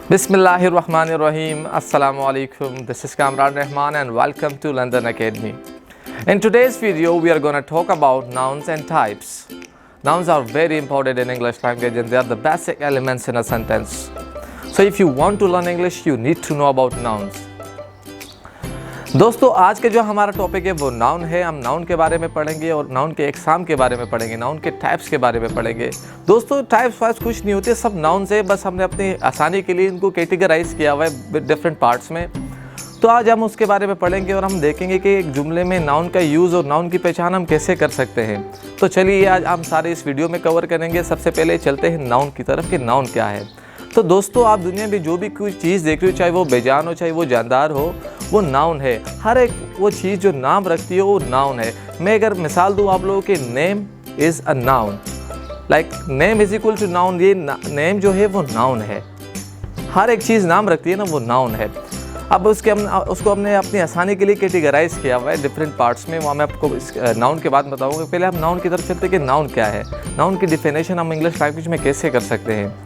Bismillahirrahmanirrahim. Assalamu alaikum. This is Kamran Rahman and welcome to London Academy. In today's video, we are going to talk about nouns and types. Nouns are very important in English language and they are the basic elements in a sentence. So if you want to learn English, you need to know about nouns. दोस्तों आज के जो हमारा topic है वो noun है। हम noun के बारे में पढ़ेंगे और नाउन के एग्जाम के बारे में पढ़ेंगे, नाउन के टाइप्स के बारे में पढ़ेंगे। दोस्तों टाइप्स वाइज कुछ नहीं होते, सब नाउन है, बस हमने अपनी आसानी के लिए इनको कैटेगराइज किया हुआ है डिफरेंट पार्ट्स में। तो आज हम उसके बारे में पढ़ेंगे और हम देखेंगे कि एक जुमले में नाउन का यूज़ और नाउन की पहचान हम कैसे कर सकते हैं। तो चलिए आज हम सारे इस वीडियो में कवर करेंगे। सबसे पहले चलते हैं नाउन की तरफ कि नाउन क्या है। तो दोस्तों आप दुनिया में जो भी कोई चीज़ देख रहे हो, चाहे वो बेजान हो चाहे वो जानदार हो, वो नाउन है। हर एक वो चीज़ जो नाम रखती है वो नाउन है। मैं अगर मिसाल दूँ आप लोगों के, name is a noun, like name is equal to noun. ये नेम जो है वो नाउन है। हर एक चीज़ नाम रखती है ना, वो नाउन है। अब उसको हमने अपनी आसानी के लिए कैटेगराइज किया हुआ है डिफरेंट पार्ट्स में, वहाँ मैं आपको इस नाउन के बाद बताऊँगा। पहले हम नाउन की तरफ चलते हैं कि नाउन क्या है, नाउन की डिफिनेशन हम इंग्लिश लैंग्वेज में कैसे कर सकते हैं।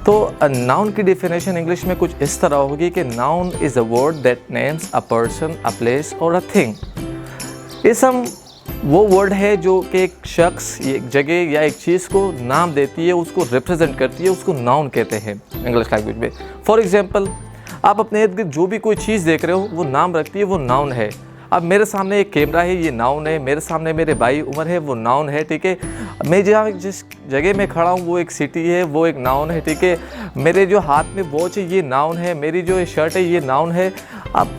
तो नाउन की डिफिनेशन इंग्लिश में कुछ इस तरह होगी कि noun is a word that names a person, a place और अ थिंग। इसम वो वर्ड है जो कि एक शख्स, एक जगह या एक चीज़ को नाम देती है, उसको रिप्रेजेंट करती है, उसको नाउन कहते हैं इंग्लिश लैंग्वेज में। फॉर एग्जांपल आप अपने इर्द गिर्द जो भी कोई चीज़ देख रहे हो वो नाम रखती है, वो नाउन है। अब मेरे सामने एक कैमरा है, ये नाउन है। मेरे सामने मेरे भाई उमर है, वो नाउन है, ठीक है। मैं जहाँ जिस जगह में खड़ा हूँ वो एक सिटी है, वो एक नाउन है, ठीक है। मेरे जो हाथ में वॉच है ये नाउन है, मेरी जो शर्ट है ये नाउन है। अब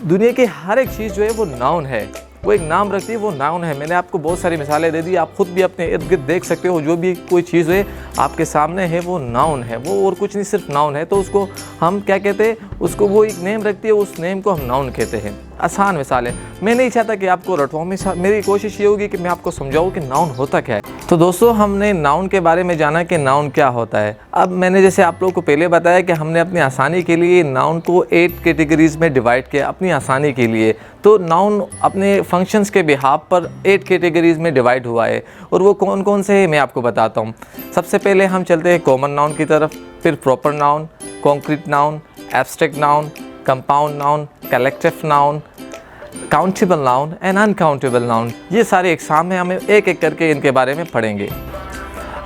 दुनिया की हर एक चीज़ जो है वो नाउन है, वो एक नाम रखती है, वो नाउन है। मैंने आपको बहुत सारी मिसालें दे दी, आप खुद भी अपने इर्द गिर्द देख सकते हो। जो भी कोई चीज़ है आपके सामने है वो नाउन है, वो और कुछ नहीं, सिर्फ नाउन है। तो उसको हम क्या कहते हैं, उसको वो एक नेम रखती है, उस नेम को हम नाउन कहते हैं। आसान मिसाल है, मैं नहीं चाहता कि आपको रटवाऊँ, मेरी कोशिश ये होगी कि मैं आपको समझाऊँ कि नाउन होता क्या है। तो दोस्तों हमने नाउन के बारे में जाना कि नाउन क्या होता है। अब मैंने जैसे आप लोगों को पहले बताया कि हमने अपनी आसानी के लिए नाउन को 8 कैटेगरीज में डिवाइड किया अपनी आसानी के लिए। तो नाउन अपने फंक्शंस के बिहाफ पर 8 कैटेगरीज में डिवाइड हुआ है और वो कौन कौन से हैं मैं आपको बताता हूँ। सबसे पहले हम चलते हैं कॉमन नाउन की तरफ, फिर proper noun, concrete noun, abstract noun, compound noun, collective noun, countable noun and uncountable noun. ये सारे एग्जाम में हमें एक एक करके इनके बारे में पढ़ेंगे।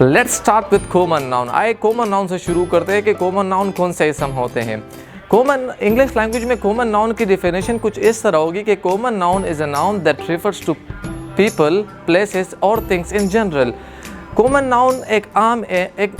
Let's start with common noun. आए कॉमन नाउन से शुरू करते हैं कि कॉमन नाउन कौन से इसम होते हैं। कॉमन इंग्लिश लैंग्वेज में कॉमन नाउन की डेफिनेशन कुछ इस तरह होगी कि common noun is a noun that refers to people, places और things in general. Common noun एक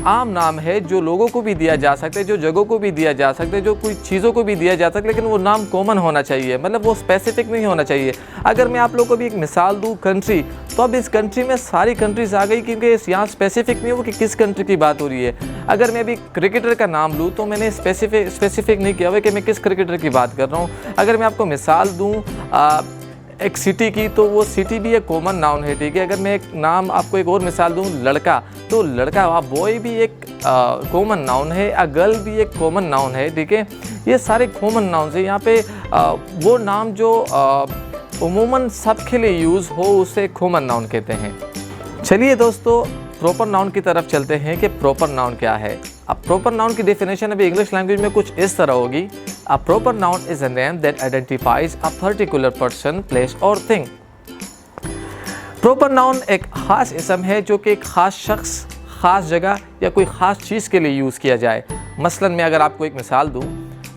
आम नाम है जो लोगों को भी दिया जा सकता है, जो जगहों को भी दिया जा सकता है, जो कोई चीज़ों को भी दिया जा सकता है, लेकिन वो नाम कॉमन होना चाहिए, मतलब वो स्पेसिफिक नहीं होना चाहिए। अगर मैं आप लोगों को भी एक मिसाल दूँ कंट्री, तो अब इस कंट्री में सारी कंट्रीज आ गई क्योंकि यहाँ स्पेसिफिक नहीं हो कि किस कंट्री की बात हो रही है। अगर मैं अभी क्रिकेटर का नाम लूँ तो मैंने स्पेसिफिक नहीं किया हुआ कि मैं किस क्रिकेटर की बात कर रहा हूँ। अगर मैं आपको मिसाल दूँ एक सिटी की, तो वो सिटी भी एक कॉमन नाउन है, ठीक है। अगर मैं एक नाम आपको एक और मिसाल दूँ लड़का, तो लड़का बॉय भी एक कॉमन नाउन है, अ गर्ल भी एक कॉमन नाउन है, ठीक है। ये सारे कॉमन नाउन है। यहाँ पे वो नाम जो उमूमन सबके लिए यूज़ हो उसे कॉमन नाउन कहते हैं। चलिए दोस्तों प्रॉपर नाउन की तरफ चलते हैं कि प्रॉपर नाउन क्या है। अब प्रॉपर नाउन की डेफिनेशन अभी इंग्लिश लैंग्वेज में कुछ इस तरह होगी। A proper noun is a name that identifies a particular person, place और थिंग। प्रॉपर नाउन एक ख़ास इसम है जो कि एक ख़ास शख्स, ख़ास जगह या कोई ख़ास चीज़ के लिए यूज़ किया जाए। मसलन मैं अगर आपको एक मिसाल दूँ,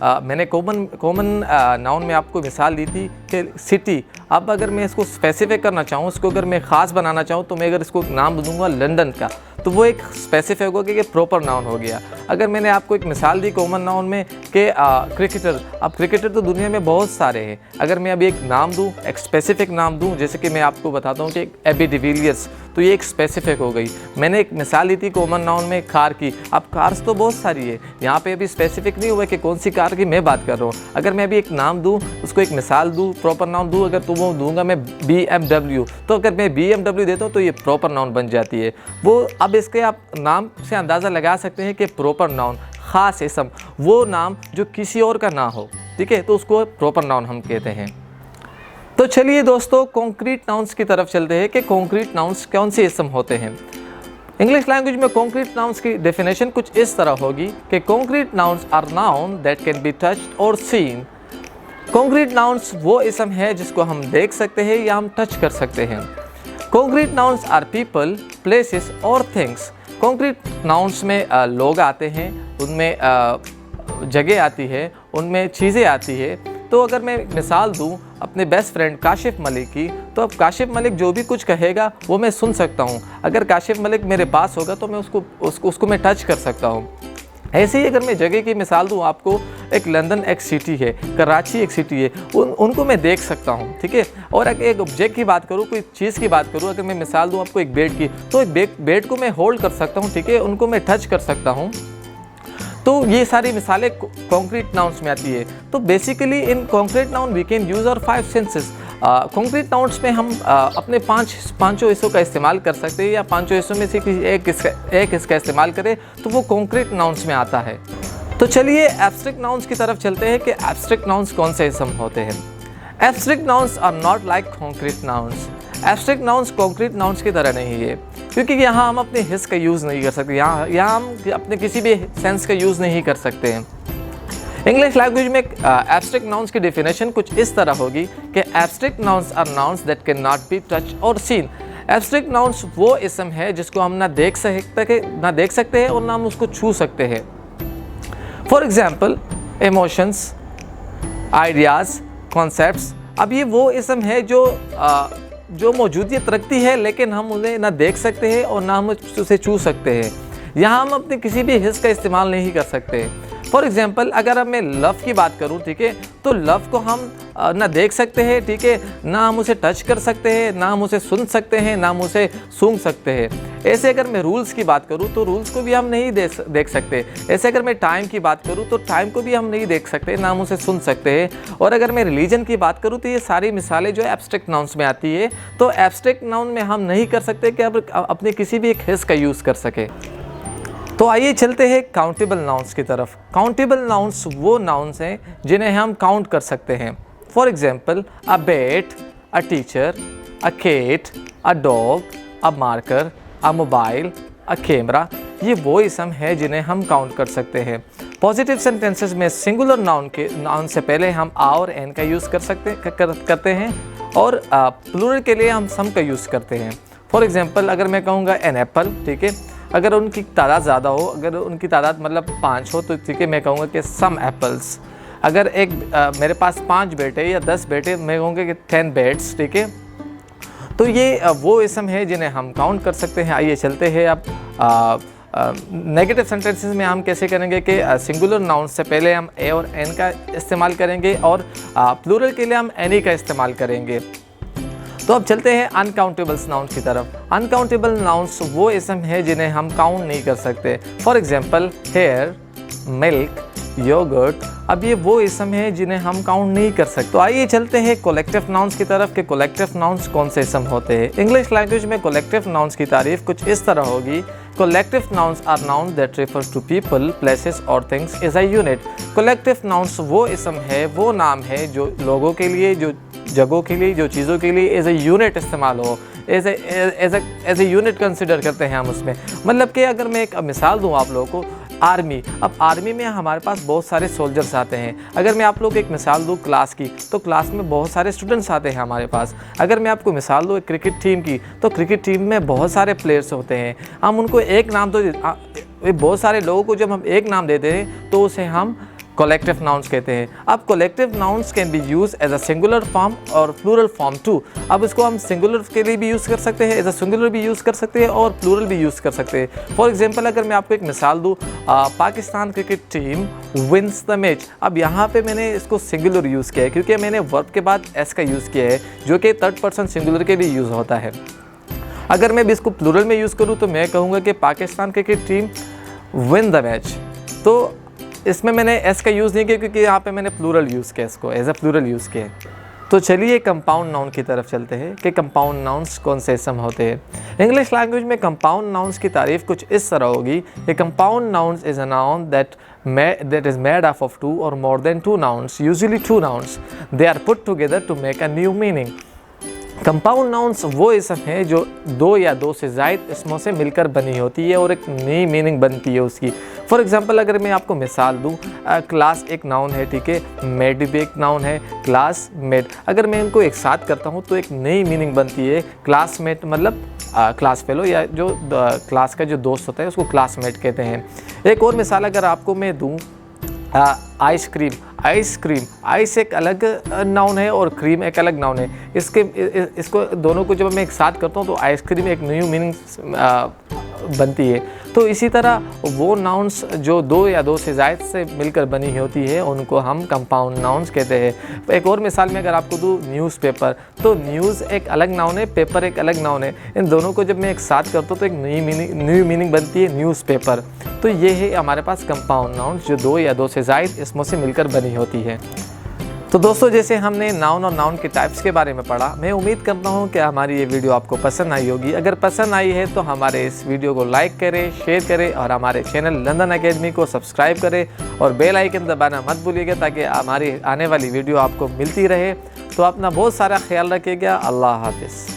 मैंने कॉमन नाउन में आपको मिसाल दी थी कि सिटी। अब अगर मैं इसको स्पेसिफिक करना चाहूँ, इसको अगर मैं ख़ास बनाना चाहूँ, तो मैं अगर इसको नाम दूंगा लंदन का, तो वो एक स्पेसिफिक होगा कि प्रॉपर नाउन हो गया। अगर मैंने आपको एक मिसाल दी कॉमन नाउन में कि क्रिकेटर, अब क्रिकेटर तो दुनिया में बहुत सारे हैं। अगर मैं अभी एक नाम दूँ, एक स्पेसिफिक नाम दूँ, जैसे कि मैं आपको बताता हूँ कि एबी डिविलियर्स, तो ये एक स्पेसिफिक हो गई। मैंने एक मिसाल दी थी कॉमन नाउन में कार की। अब कार्स तो बहुत सारी है, यहाँ पे अभी स्पेसिफिक नहीं हुआ कि कौन सी कार की मैं बात कर रहा हूँ। अगर मैं अभी एक नाम दूँ, उसको एक मिसाल दूँ, प्रॉपर नाउन दूँ, अगर तो वो दूंगा मैं BMW, तो अगर मैं BMW देता हूँ तो ये प्रॉपर नाउन बन जाती है वो। अब इसके आप नाम से अंदाज़ा लगा सकते हैं कि प्रॉपर नाउन ख़ास इसम, वो नाम जो किसी और का ना हो, ठीक है, तो उसको प्रॉपर नाउन हम कहते हैं। तो चलिए दोस्तों कॉन्क्रीट नाउन्स की तरफ चलते हैं कि कॉन्क्रीट नाउन्स कौन से इसम होते हैं। इंग्लिश लैंग्वेज में कॉन्क्रीट नाउन्स की डेफिनेशन कुछ इस तरह होगी कि concrete nouns are noun that can be touched और सीन। कॉन्क्रीट नाउन्स वो इसम है जिसको हम देख सकते हैं या हम टच कर सकते हैं। Concrete nouns are people, places और थिंग्स। कॉन्क्रीट नाउन्स में लोग आते हैं, उनमें जगह आती है, उनमें चीज़ें आती है। तो अगर मैं मिसाल दूं अपने बेस्ट फ्रेंड काशिफ मलिक की, तो अब काशिफ मलिक जो भी कुछ कहेगा वो मैं सुन सकता हूँ। अगर काशिफ मलिक मेरे पास होगा तो मैं उसको मैं टच कर सकता हूँ। ऐसे ही अगर मैं जगह की मिसाल दूँ आपको, एक लंदन एक सिटी है, कराची एक सिटी है, उनको मैं देख सकता हूँ, ठीक है। और अगर एक ऑब्जेक्ट की बात करूँ, कोई चीज़ की बात करूँ, अगर मैं मिसाल दूँ आपको एक बेड की, तो एक बेड को मैं होल्ड कर सकता हूँ, ठीक है, उनको मैं टच कर सकता हूँ। तो ये सारी मिसालें कॉन्क्रीट नाउन्स में आती है। तो basically in concrete noun we can use our 5 senses. Concrete nouns में हम अपने पाँचों हिस्सों का इस्तेमाल कर सकते हैं, या पाँचों हिस्सों में से एक इसका इस्तेमाल करें तो वो कॉन्क्रीट नाउन्स में आता है। तो चलिए एब्स्ट्रैक्ट नाउन्स की तरफ चलते हैं कि एब्स्ट्रैक्ट नाउन्स कौन से इसम होते हैं। Abstract nouns are not like concrete nouns. Abstract nouns concrete nouns की तरह नहीं है, क्योंकि यहाँ हम अपने हिस्स का यूज़ नहीं कर सकते, यहाँ हम अपने किसी भी सेंस का यूज़ नहीं कर सकते हैं। इंग्लिश लैंग्वेज में एब्स्ट्रैक्ट नाउन्स की डेफिनेशन कुछ इस तरह होगी कि abstract nouns are nouns that can not be touch और सीन। एब्स्ट्रैक्ट नाउन्स वो इसम है जिसको हम ना देख सकते हैं और ना हम उसको छू सकते हैं। For example emotions, ideas, concepts. अब ये वो इसम है जो मौजूदियत रखती है, लेकिन हम उन्हें ना देख सकते हैं और ना हम उसे छू सकते हैं। यहाँ हम अपने किसी भी हिस्स का इस्तेमाल नहीं कर सकते। फॉर एग्जाम्पल अगर अब मैं लव की बात करूँ, ठीक है, तो लव को हम ना देख सकते हैं, ठीक है, ना हम उसे टच कर सकते हैं, ना हम उसे सुन सकते हैं, ना हम उसे सूंघ सकते हैं। ऐसे अगर मैं रूल्स की बात करूँ तो रूल्स को भी हम नहीं देख सकते। ऐसे अगर मैं टाइम की बात करूँ तो टाइम को भी हम नहीं देख सकते, ना हम उसे सुन सकते हैं। और अगर मैं रिलीजन की बात करूँ तो ये सारी मिसालें जो एब्स्ट्रैक्ट नाउन्स में आती है। तो एब्स्ट्रैक्ट नाउन में हम नहीं कर सकते कि अब अपने किसी भी एक हिस्स का यूज़ कर सके। तो आइए चलते हैं काउंटेबल नाउन्स की तरफ। काउंटेबल नाउन्स वो नाउन्स हैं जिन्हें हम काउंट कर सकते हैं। For example a bat, a teacher, a cat, a dog, a marker, a mobile, a camera. ये वो इसम है जिन्हें हम काउंट कर सकते हैं। पॉजिटिव सेंटेंसेस में सिंगुलर नाउन से पहले हम आ और एन का यूज़ करते हैं, और प्लूरल के लिए हम सम का यूज़ करते हैं। फॉर एग्जाम्पल अगर मैं कहूँगा एन एप्पल, ठीक है, अगर उनकी तादाद ज़्यादा हो, अगर उनकी तादाद मतलब 5 हो, तो ठीक है मैं कहूँगा कि सम एप्पल्स। अगर मेरे पास 5 बेटे या 10 बेटे, मैं कहूँगा कि 10 बेट्स, ठीक है। तो ये वो इसम है जिन्हें हम काउंट कर सकते हैं। आइए चलते हैं अब नेगेटिव सेंटेंसेस में हम कैसे करेंगे कि सिंगुलर नाउन से पहले हम ए और एन का इस्तेमाल करेंगे, और प्लूरल के लिए हम एनी का इस्तेमाल करेंगे। तो अब चलते हैं अनकाउंटेबल्स नाउन्स की तरफ। अनकाउंटेबल नाउन्स वो इसम है जिन्हें हम काउंट नहीं कर सकते। For example hair, milk, yogurt. अब ये वो इसम है जिन्हें हम काउंट नहीं कर सकते। तो आइए चलते हैं कलेक्टिव नाउन्स की तरफ कि कलेक्टिव नाउन्स कौन से इसम होते हैं। इंग्लिश लैंग्वेज में कलेक्टिव नाउन्स की तारीफ कुछ इस तरह होगी। Collective nouns are noun that refers to people, places और things as a unit. Collective nouns वो इसम है, वो नाम है जो लोगों के लिए, जो जगहों के लिए, जो चीज़ों के लिए एज ए यूनिट इस्तेमाल हो, एज ए यूनिट कंसिडर करते हैं हम उसमें। मतलब कि अगर मैं एक मिसाल दूं आप लोगों को, आर्मी। अब आर्मी में हमारे पास बहुत सारे सोल्जर्स आते हैं। अगर मैं आप लोग को एक मिसाल दूं क्लास की, तो क्लास में बहुत सारे स्टूडेंट्स आते हैं हमारे पास। अगर मैं आपको मिसाल दूं एक क्रिकेट टीम की, तो क्रिकेट टीम में बहुत सारे प्लेयर्स होते हैं। हम उनको एक नाम तो बहुत सारे लोगों को जब हम एक नाम देते हैं तो उसे हम कलेक्टिव नाउन्स कहते हैं। अब collective nouns can be use as a singular form और प्लूरल फॉर्म टू। अब इसको हम सिंगुलर के लिए भी यूज़ कर सकते हैं, एज अ सिंगुलर भी यूज़ कर सकते हैं और प्लूरल भी यूज़ कर सकते हैं। फॉर एग्जांपल अगर मैं आपको एक मिसाल दूँ, Pakistan cricket team wins the match. अब यहाँ पे मैंने इसको सिंगुलर यूज़ किया है क्योंकि मैंने वर्ब के बाद एस का यूज़ किया है, जो कि थर्ड पर्सन सिंगुलर के लिए यूज़ होता है। अगर मैं भी इसको प्लूरल में यूज़ करूँ तो मैं कहूँगा कि Pakistan cricket team win the match. तो इसमें मैंने एस का यूज़ नहीं किया क्योंकि यहाँ पे मैंने प्लूरल यूज़ किया, इसको एज अ प्लूरल यूज़ किया। तो चलिए कंपाउंड नाउन की तरफ चलते हैं कि कंपाउंड नाउन्स कौन से इसम होते हैं। इंग्लिश लैंग्वेज में कंपाउंड नाउन्स की तारीफ कुछ इस तरह होगी कि compound nouns is a noun that is made up of 2 or more than 2 nouns, usually 2 nouns. They are put together to make a new meaning. Compound nouns वो इसम है जो दो या दो से ज़ायद इसमों से मिलकर बनी होती है और एक नई मीनिंग बनती है उसकी। फॉर एग्जांपल अगर मैं आपको मिसाल दूँ, क्लास एक नाउन है, ठीक है, मेड भी एक नाउन है, क्लासमेट। अगर मैं इनको एक साथ करता हूँ तो एक नई मीनिंग बनती है। क्लासमेट मतलब क्लास फेलो या जो क्लास का जो दोस्त होता है उसको क्लासमेट कहते हैं। एक और मिसाल अगर आपको मैं दूँ, आइसक्रीम। आइस एक अलग नाउन है और क्रीम एक अलग नाउन है। इसको दोनों को जब मैं एक साथ करता हूँ तो आइसक्रीम एक न्यू मीनिंग बनती है। तो इसी तरह वो नाउन्स जो दो या दो से ज़ायद से मिलकर बनी होती है उनको हम कंपाउंड नाउन्स कहते हैं। एक और मिसाल में अगर आपको दूँ, न्यूज़पेपर, तो न्यूज़ एक अलग नाउन है, पेपर एक अलग नाउन है। इन दोनों को जब मैं एक साथ करता हूँ तो एक न्यू मीनिंग बनती है न्यूज़पेपर। तो ये है हमारे पास कंपाउंड नाउन्स जो दो या दो से ज़ायद इसमों से मिलकर बनी होती है। तो दोस्तों, जैसे हमने नाउन और नाउन के टाइप्स के बारे में पढ़ा, मैं उम्मीद करता हूँ कि हमारी ये वीडियो आपको पसंद आई होगी। अगर पसंद आई है तो हमारे इस वीडियो को लाइक करें, शेयर करें और हमारे चैनल लंदन एकेडमी को सब्सक्राइब करें और बेल आइकन दबाना मत भूलिएगा ताकि हमारी आने वाली वीडियो आपको मिलती रहे। तो अपना बहुत सारा ख्याल रखिएगा। अल्लाह हाफिज़।